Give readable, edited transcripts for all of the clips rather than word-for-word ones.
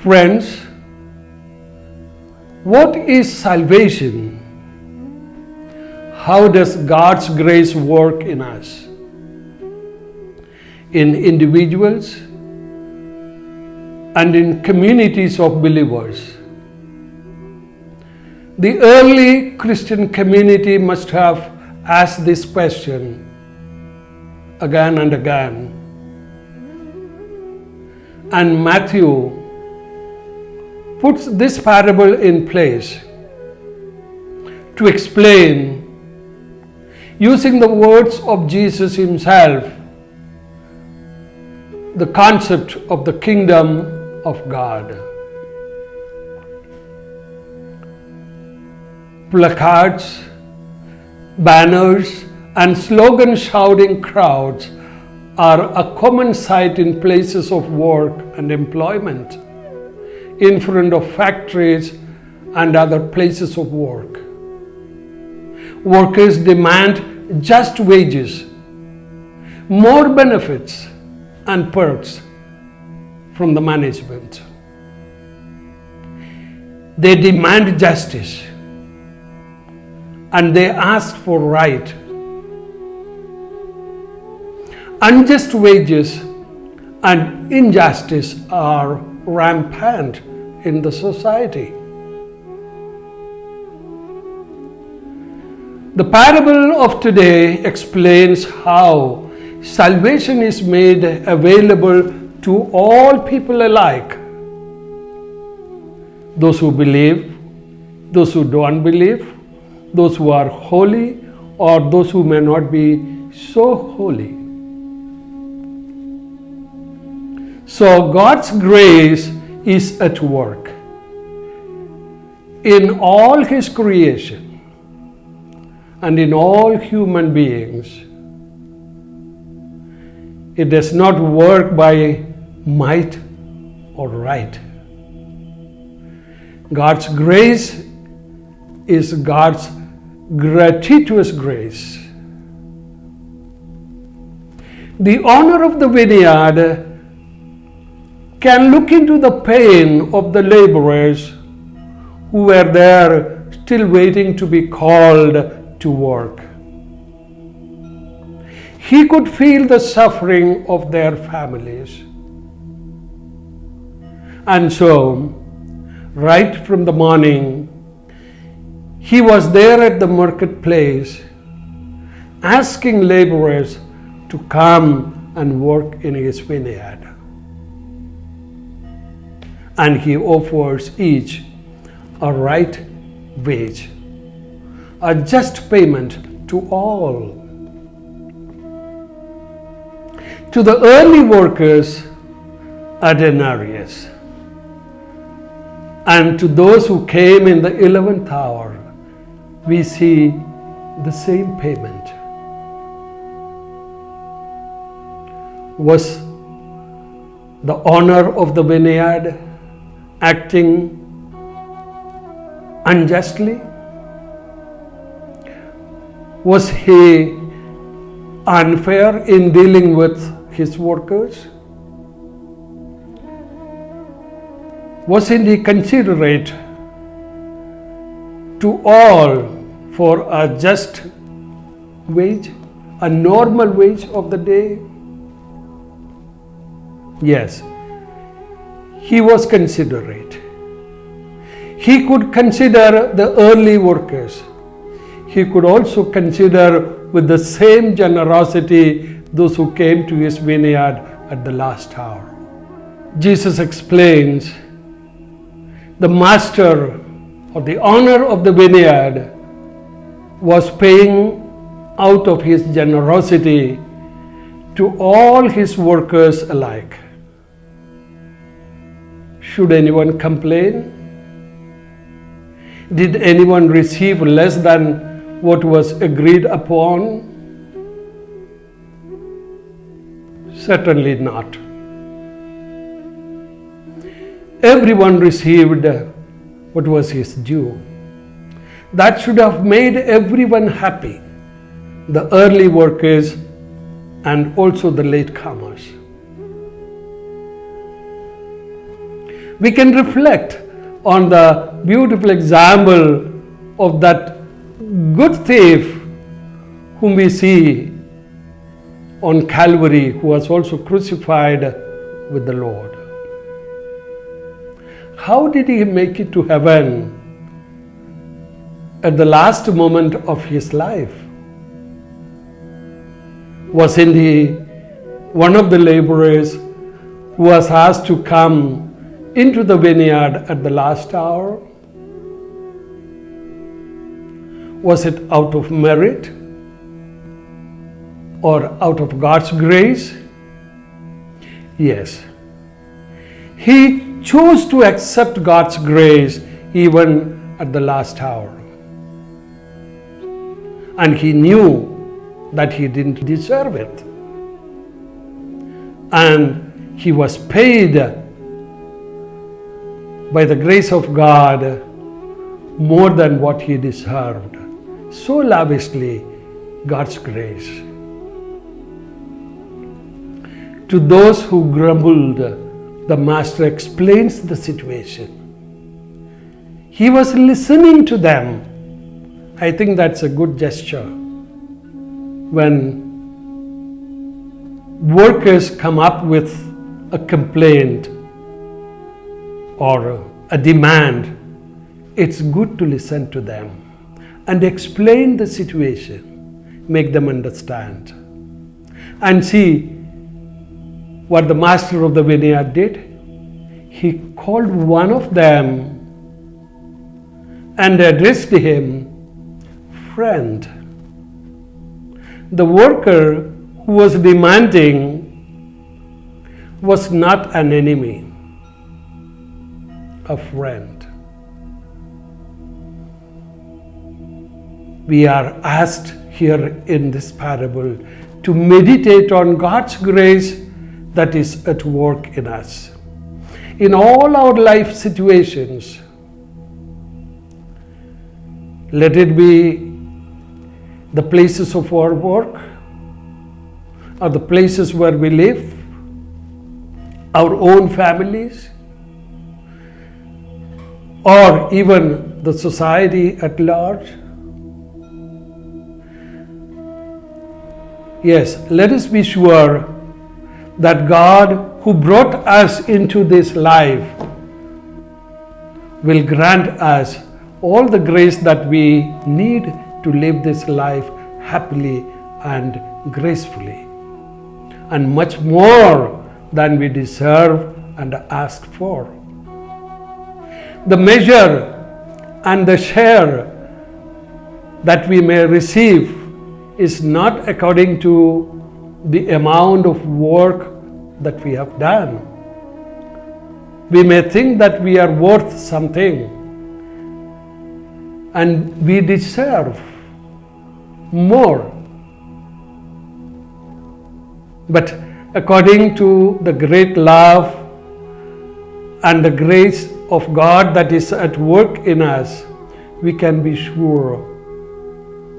Friends, what is salvation? How does God's grace work in us? In individuals and in communities of believers. The early Christian community must have asked this question again and again. And Matthew puts this parable in place to explain, using the words of Jesus himself, the concept of the kingdom of God. Placards, banners, and slogan shouting crowds are a common sight in places of work and employment, in front of factories and other places of work. Workers demand just wages, more benefits and perks from the management. They demand justice and they ask for right. Unjust wages and injustice are rampant in the society. The parable of today explains how salvation is made available to all people alike. Those who believe, those who don't believe, those who are holy, or those who may not be so holy. So God's grace is at work in all His creation and in all human beings. It does not work by might or right. God's grace is God's gratuitous grace. The owner of the vineyard can look into the pain of the laborers who were there still waiting to be called to work. He could feel the suffering of their families. And so, right from the morning, he was there at the marketplace asking laborers to come and work in his vineyard. And he offers each a right wage, a just payment to all. To the early workers, a denarius. And to those who came in the 11th hour, we see the same payment. Was the owner of the vineyard acting unjustly? Was he unfair in dealing with his workers? Wasn't he considerate to all for a just wage, a normal wage of the day? Yes, he was considerate. He could consider the early workers. He could also consider with the same generosity those who came to his vineyard at the last hour. Jesus explains, the master or the owner of the vineyard was paying out of his generosity to all his workers alike. Should anyone complain? Did anyone receive less than what was agreed upon? Certainly not. Everyone received what was his due. That should have made everyone happy, the early workers and also the latecomers. We can reflect on the beautiful example of that good thief whom we see on Calvary, who was also crucified with the Lord. How did he make it to heaven at the last moment of his life? Wasn't he one of the laborers who was asked to come into the vineyard at the last hour? Was it out of merit or out of God's grace? Yes. He chose to accept God's grace even at the last hour. And he knew that he didn't deserve it. And he was paid by the grace of God more than what he deserved. So lavishly, God's grace. To those who grumbled, the Master explains the situation. He was listening to them. I think that's a good gesture. When workers come up with a complaint or a demand, it's good to listen to them and explain the situation, make them understand. And see what the master of the vineyard did. He called one of them and addressed him, friend. The worker who was demanding was not an enemy, a friend. We are asked here in this parable to meditate on God's grace that is at work in us. In all our life situations, let it be the places of our work, or the places where we live, our own families, or even the society at large. Yes, let us be sure that God, who brought us into this life, will grant us all the grace that we need to live this life happily and gracefully, and much more than we deserve and ask for. The measure and the share that we may receive is not according to the amount of work that we have done. We may think that we are worth something and we deserve more. But according to the great love and the grace of God that is at work in us, we can be sure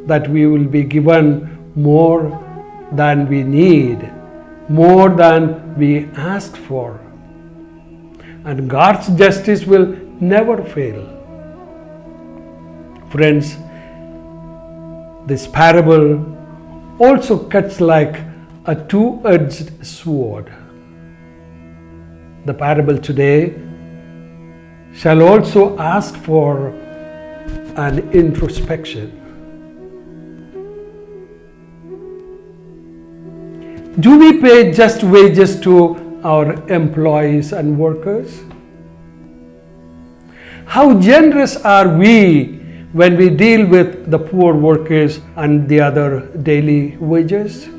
that we will be given more than we need, more than we ask for. And God's justice will never fail. Friends, this parable also cuts like a two-edged sword. The parable today shall also ask for an introspection. Do we pay just wages to our employees and workers? How generous are we when we deal with the poor workers and the other daily wages?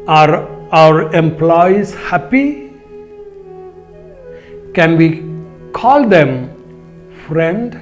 Are our employees happy? Can we call them friend?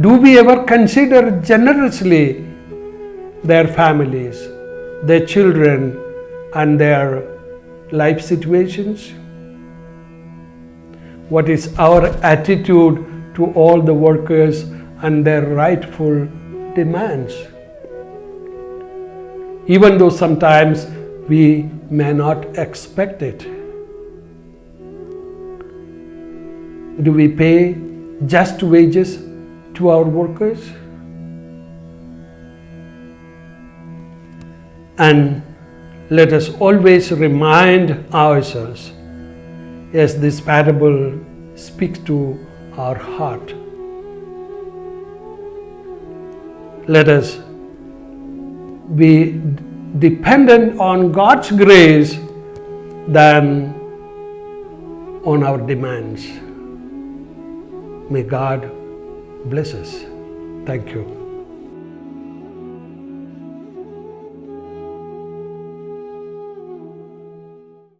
Do we ever consider generously their families, their children, and their life situations? What is our attitude to all the workers and their rightful demands? Even though sometimes we may not expect it. Do we pay just wages to our workers? And let us always remind ourselves, as this parable speaks to our heart, let us be dependent on God's grace than on our demands. May God bless us. Thank you.